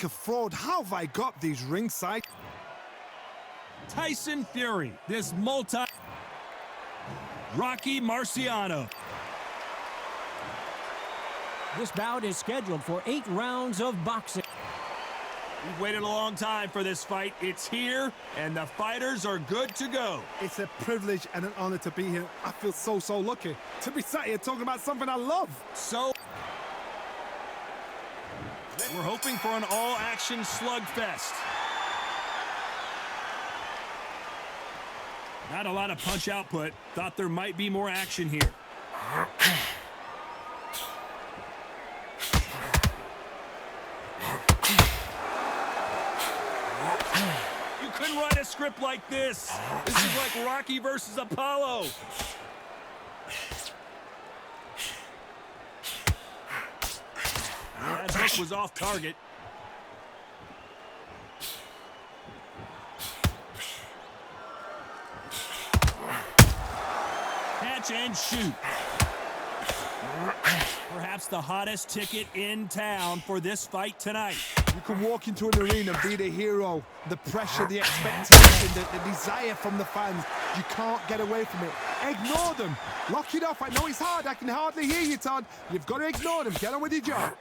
like a fraud. How have I got these ringside? Tyson Fury, this Rocky Marciano. This bout is scheduled for 8 rounds of boxing. We've waited a long time for this fight. It's here, and the fighters are good to go. It's a privilege and an honor to be here. I feel so lucky to be sat here talking about something I love. So, we're hoping for an all-action slugfest. Not a lot of punch output. Thought there might be more action here. You couldn't write a script like this. This is like Rocky versus Apollo. That hook was off target. Catch and shoot. Perhaps the hottest ticket in town for this fight tonight. You can walk into an arena, be the hero, the pressure, the expectation, the desire from the fans. You can't get away from it. Ignore them. Lock it off. I know it's hard. I can hardly hear you, Todd. You've got to ignore them. Get on with your job.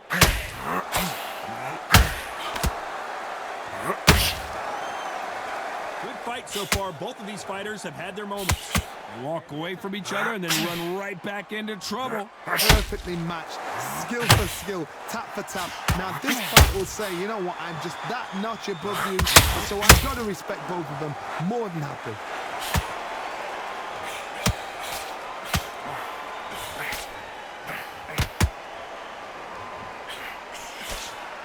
Good fight so far. Both of these fighters have had their moments. They walk away from each other and then run right back into trouble. Perfectly matched. Skill for skill. Tap for tap. Now this fight will say, you know what, I'm just that notch above you. So I've got to respect both of them. More than happy.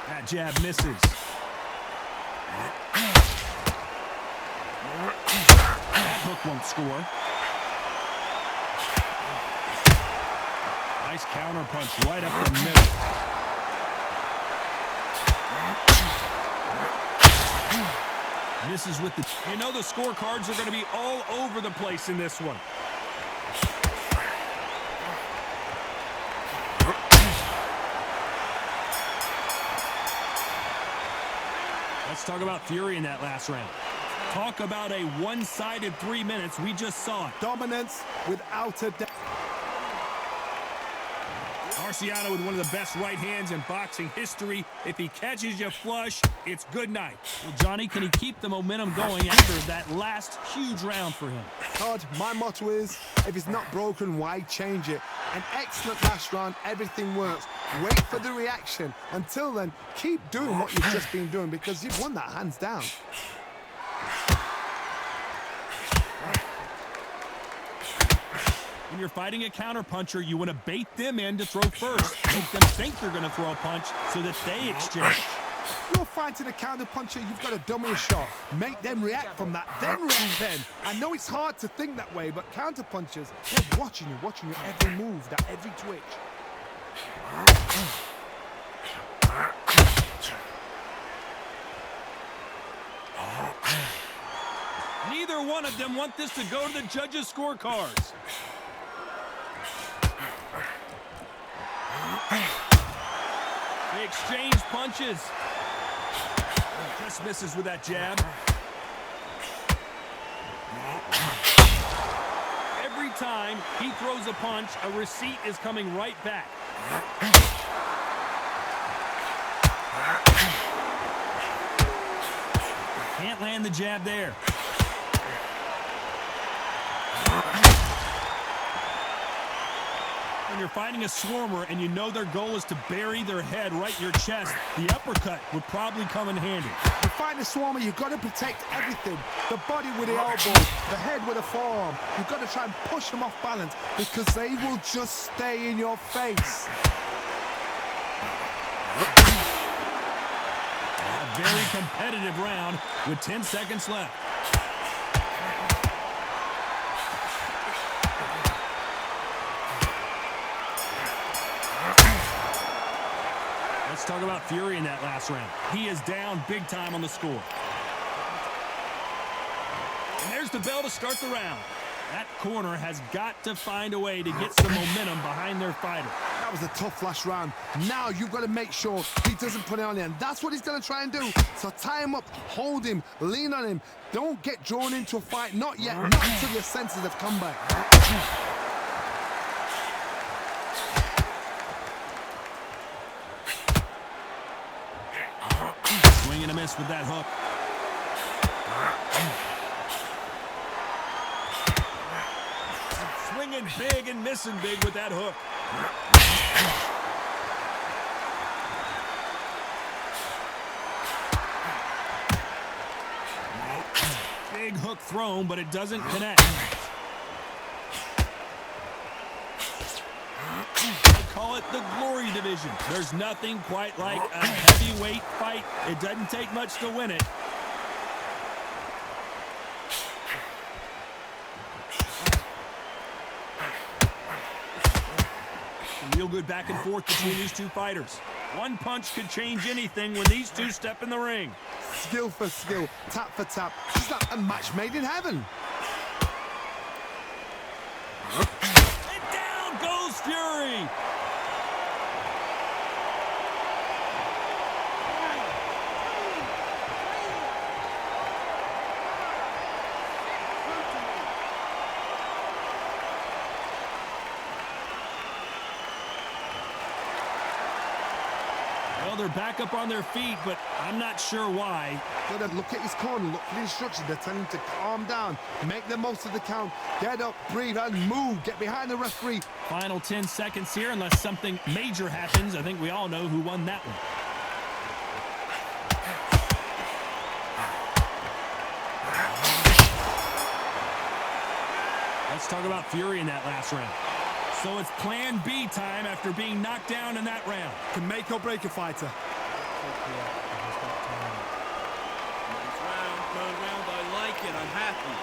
That jab misses. That hook won't score. Nice counter punch right up the middle. Misses with the... You know the scorecards are going to be all over the place in this one. Let's talk about Fury in that last round. Talk about a one-sided 3 minutes. We just saw it. Dominance without a doubt. Marciano with one of the best right hands in boxing history. If he catches you flush, it's good night. Well, Johnny, can he keep the momentum going after that last huge round for him? Todd, my motto is, if it's not broken, why change it? An excellent last round, everything works. Wait for the reaction. Until then, keep doing what you've just been doing because you've won that hands down. When you're fighting a counterpuncher, you want to bait them in to throw first. Make them think you're going to throw a punch so that they exchange. You're fighting a counterpuncher, you've got to dummy a shot. Make them react from that, then react then. I know it's hard to think that way, but counterpunchers, they're watching your every move, that every twitch. Neither one of them want this to go to the judges' scorecards. They exchange punches. Just misses with that jab. Every time he throws a punch, a receipt is coming right back. Can't land the jab there. When you're fighting a swarmer and you know their goal is to bury their head right in your chest, the uppercut would probably come in handy. To fight a swarmer, you've got to protect everything. The body with the elbow, the head with a forearm. You've got to try and push them off balance because they will just stay in your face. A very competitive round with 10 seconds left. Let's talk about Fury in that last round. He is down big time on the score. And there's the bell to start the round. That corner has got to find a way to get some momentum behind their fighter. That was a tough last round. Now you've got to make sure he doesn't put it on him. That's what he's going to try and do. So tie him up, hold him, lean on him. Don't get drawn into a fight. Not yet. Not until your senses have come back. Swing and a miss with that hook. Swinging big and missing big with that hook. Big hook thrown, but it doesn't connect. They call it the glory division. There's nothing quite like a heavyweight fight. It doesn't take much to win it. Real good back and forth between these two fighters. One punch could change anything when these two step in the ring. Skill for skill, tap for tap. It's like a match made in heaven. And down goes Fury. Well, they're back up on their feet, but I'm not sure why. Gotta look at his corner, look for the instructions. They're telling him to calm down, make the most of the count, get up, breathe, and move. Get behind the referee. Final 10 seconds here, unless something major happens. I think we all know who won that one. Let's talk about Fury in that last round. So it's plan B time after being knocked down in that round. Can make or break a fighter. Nice round, third round, I like it, I'm happy.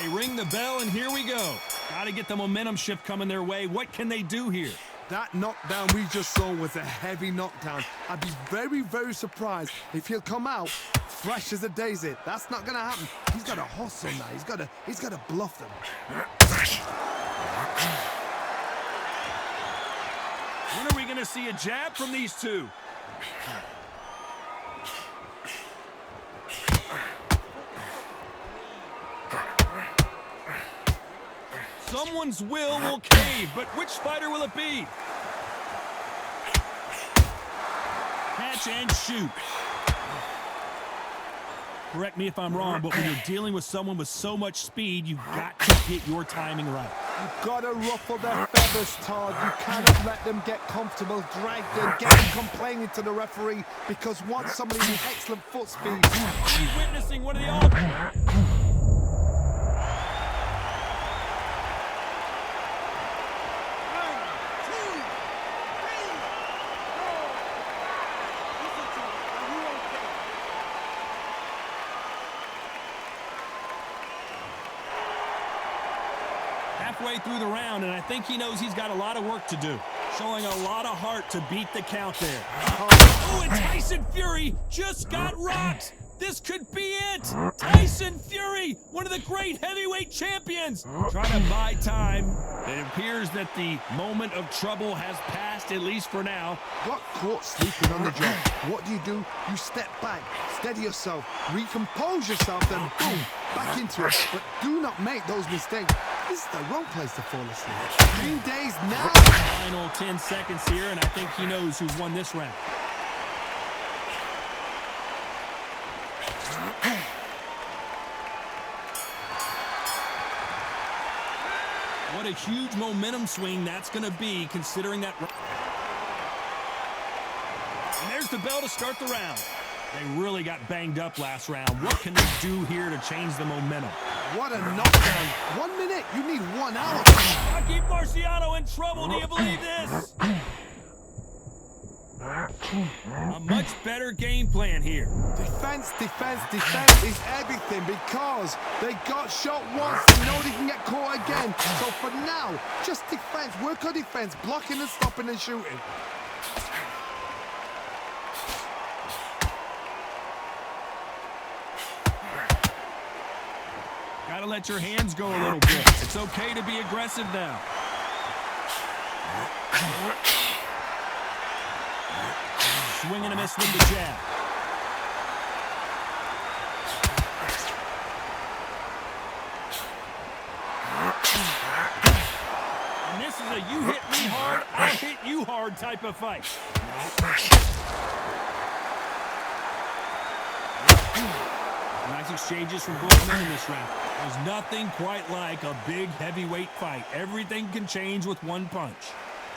They ring the bell, and here we go. Got to get the momentum shift coming their way. What can they do here? That knockdown we just saw was a heavy knockdown. I'd be very, very surprised if he'll come out fresh as a daisy. That's not going to happen. He's got to hustle now. He's got to bluff them. When are we going to see a jab from these two? Someone's will cave, but which fighter will it be? Catch and shoot. Correct me if I'm wrong, but when you're dealing with someone with so much speed, you've got to get your timing right. You've got to ruffle their feathers, Todd. You cannot let them get comfortable, drag them, get them complaining to the referee, because once somebody with excellent foot speed... He's witnessing one of the all... Halfway through the round, and I think he knows he's got a lot of work to do. Showing a lot of heart to beat the count there. Oh, and Tyson Fury just got rocked. This could be it. Tyson Fury, one of the great heavyweight champions. Trying to buy time. It appears that the moment of trouble has passed, at least for now. Got caught sleeping on the job. What do? You step back, steady yourself, recompose yourself, then boom, back into it. But do not make those mistakes. This is the wrong place to fall asleep. 3 days now. Final 10 seconds here, and I think he knows who's won this round. What a huge momentum swing that's going to be, considering that. And there's the bell to start the round. They really got banged up last round. What can they do here to change the momentum? What a knockdown. 1 minute, you need 1 hour. I keep Marciano in trouble. Do you believe this? A much better game plan here. Defense is everything, because they got shot once and know they can get caught again. So for now, just defense, work on defense, blocking and stopping and shooting. Gotta let your hands go a little bit. It's okay to be aggressive now. Swing and a miss with the jab. And this is a you hit me hard, I'll hit you hard type of fight. Nice exchanges from both men in this round. There's nothing quite like a big heavyweight fight. Everything can change with one punch.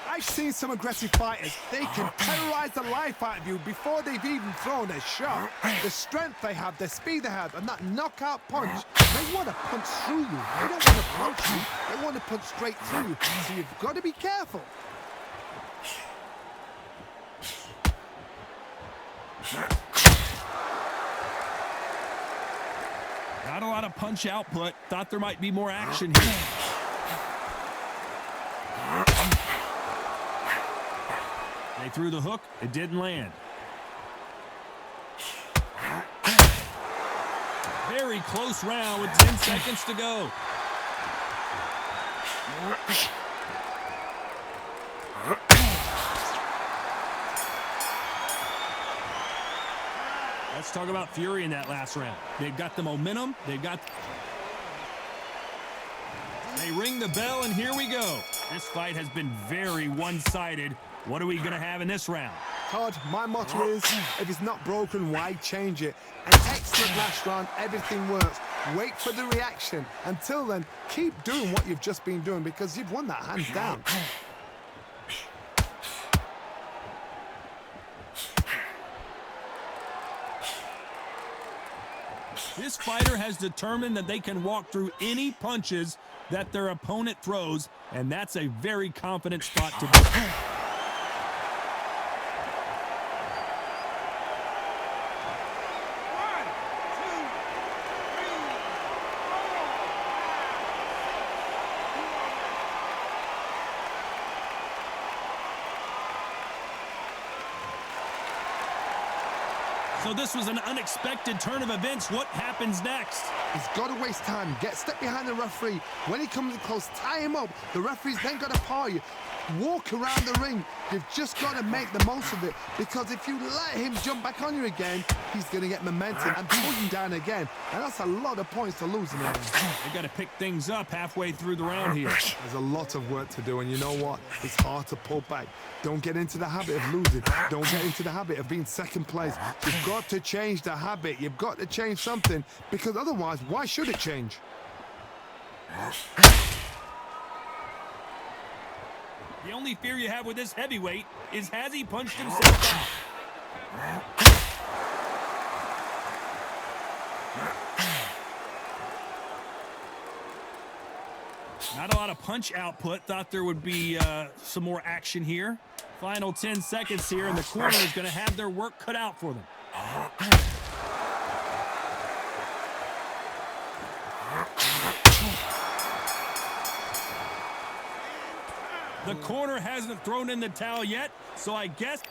I've seen some aggressive fighters. They can terrorize the life out of you before they've even thrown a shot. The strength they have, the speed they have, and that knockout punch, they want to punch through you. They don't want to punch you. They want to punch straight through you. So you've got to be careful. Not a lot of punch output. Thought there might be more action here. They threw the hook. It didn't land. Very close round with 10 seconds to go. Let's talk about Fury in that last round. They've got the momentum. They ring the bell, and here we go. This fight has been very one-sided. What are we going to have in this round? Todd, my motto is, if it's not broken, why change it? An excellent last round, everything works. Wait for the reaction. Until then, keep doing what you've just been doing because you've won that hands down. This fighter has determined that they can walk through any punches that their opponent throws, and that's a very confident spot to be. So this was an unexpected turn of events. What happens next? He's got to waste time. Step behind the referee. When he comes in close, tie him up. The referee's then got to paw you. Walk around the ring. You've just got to make the most of it. Because if you let him jump back on you again, he's going to get momentum and pull you down again. And that's a lot of points to lose in there. They got to pick things up halfway through the round here. There's a lot of work to do. And you know what? It's hard to pull back. Don't get into the habit of losing. Don't get into the habit of being second place. You've got to change the habit. You've got to change something. Because otherwise, why should it change? The only fear you have with this heavyweight is has he punched himself out? Not a lot of punch output. Thought there would be some more action here. Final 10 seconds here, and the corner is going to have their work cut out for them. The corner hasn't thrown in the towel yet, so I guess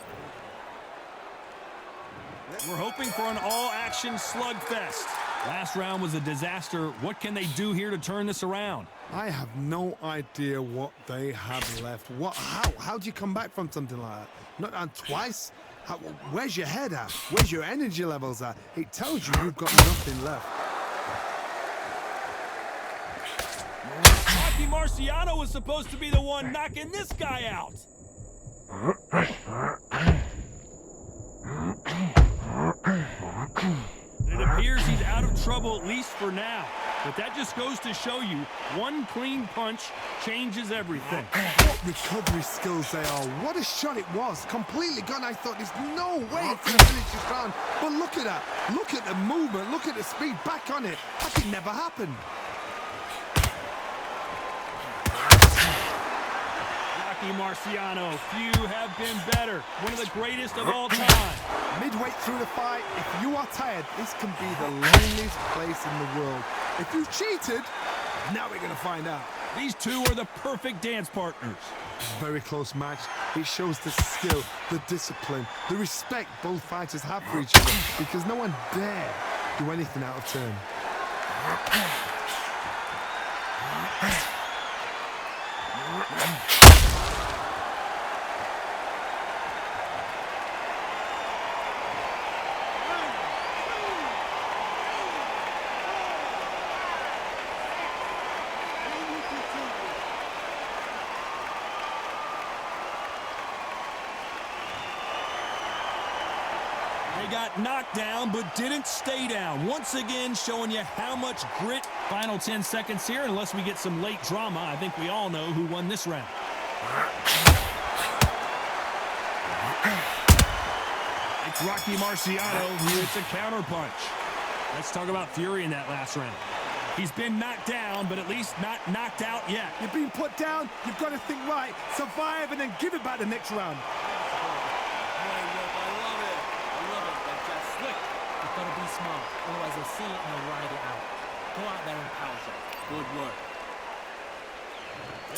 we're hoping for an all-action slugfest. Last round was a disaster. What can they do here to turn this around? I have no idea what they have left. How do you come back from something like that? Not down twice? Where's your head at? Where's your energy levels at? It tells you you've got nothing left. Marciano was supposed to be the one knocking this guy out. It appears he's out of trouble, at least for now. But that just goes to show you, one clean punch changes everything. What recovery skills they are. What a shot it was. Completely gone. I thought there's no way it's going to finish this round. But look at that. Look at the movement. Look at the speed. Back on it. That could never happen. Marciano, few have been better. One of the greatest of all time. Midway through the fight, if you are tired, this can be the loneliest place in the world. If you cheated, now we're going to find out. These two are the perfect dance partners. Very close match. It shows the skill, the discipline, the respect both fighters have for each other because no one dare do anything out of turn. They got knocked down, but didn't stay down. Once again, showing you how much grit. Final 10 seconds here, unless we get some late drama. I think we all know who won this round. It's Rocky Marciano who hits a counterpunch. Let's talk about Fury in that last round. He's been knocked down, but at least not knocked out yet. You've been put down, you've got to think right, survive, and then give it back the next round. You've got to be smart, otherwise they'll see it and they'll ride it out. Go out there and power shot. Good work.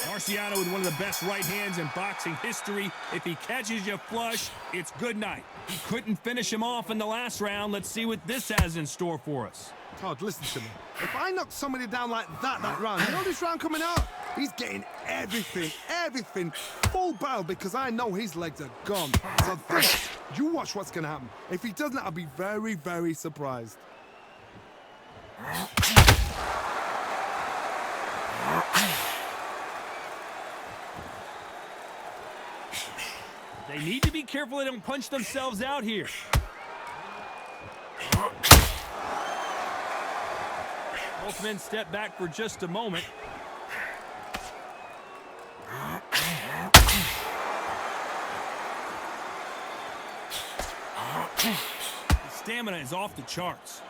Marciano with one of the best right hands in boxing history. If he catches you flush, it's good night. He couldn't finish him off in the last round. Let's see what this has in store for us. Todd, listen to me. If I knock somebody down like that round, you know this round coming out? He's getting everything, full barrel, because I know his legs are gone. So this, you watch what's going to happen. If he doesn't, I'll be very, very surprised. They need to be careful they don't punch themselves out here. Both men step back for just a moment. The stamina is off the charts.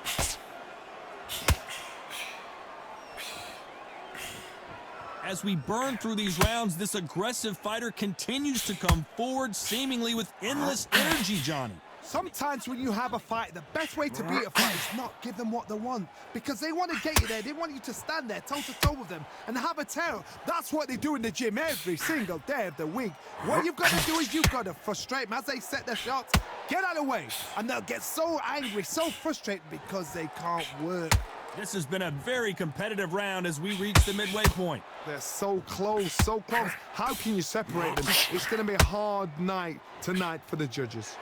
As we burn through these rounds, this aggressive fighter continues to come forward, seemingly with endless energy, Johnny. Sometimes when you have a fight, the best way to beat a fight is not give them what they want, because they want to get you there. They want you to stand there toe-to-toe with them and have a tear. That's what they do in the gym every single day of the week. What you've got to do is you've got to frustrate them as they set their shots. Get out of the way, and they'll get so angry, so frustrated because they can't work. This has been a very competitive round as we reach the midway point. They're so close, so close. How can you separate them? It's going to be a hard night tonight for the judges.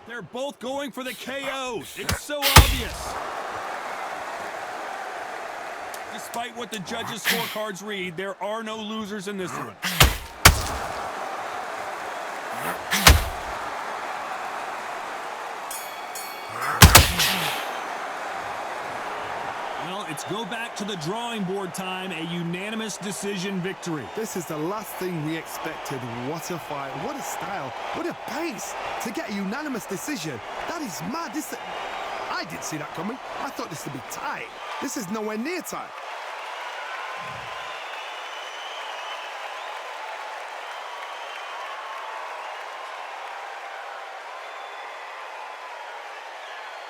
They're both going for the KOs. It's so obvious. Despite what the judges' scorecards read, there are no losers in this one. Well, it's go back to the drawing board time, a unanimous decision victory. This is the last thing we expected. What a fight, what a style, what a pace to get a unanimous decision. That is mad. I didn't see that coming. I thought this would be tight. This is nowhere near tight.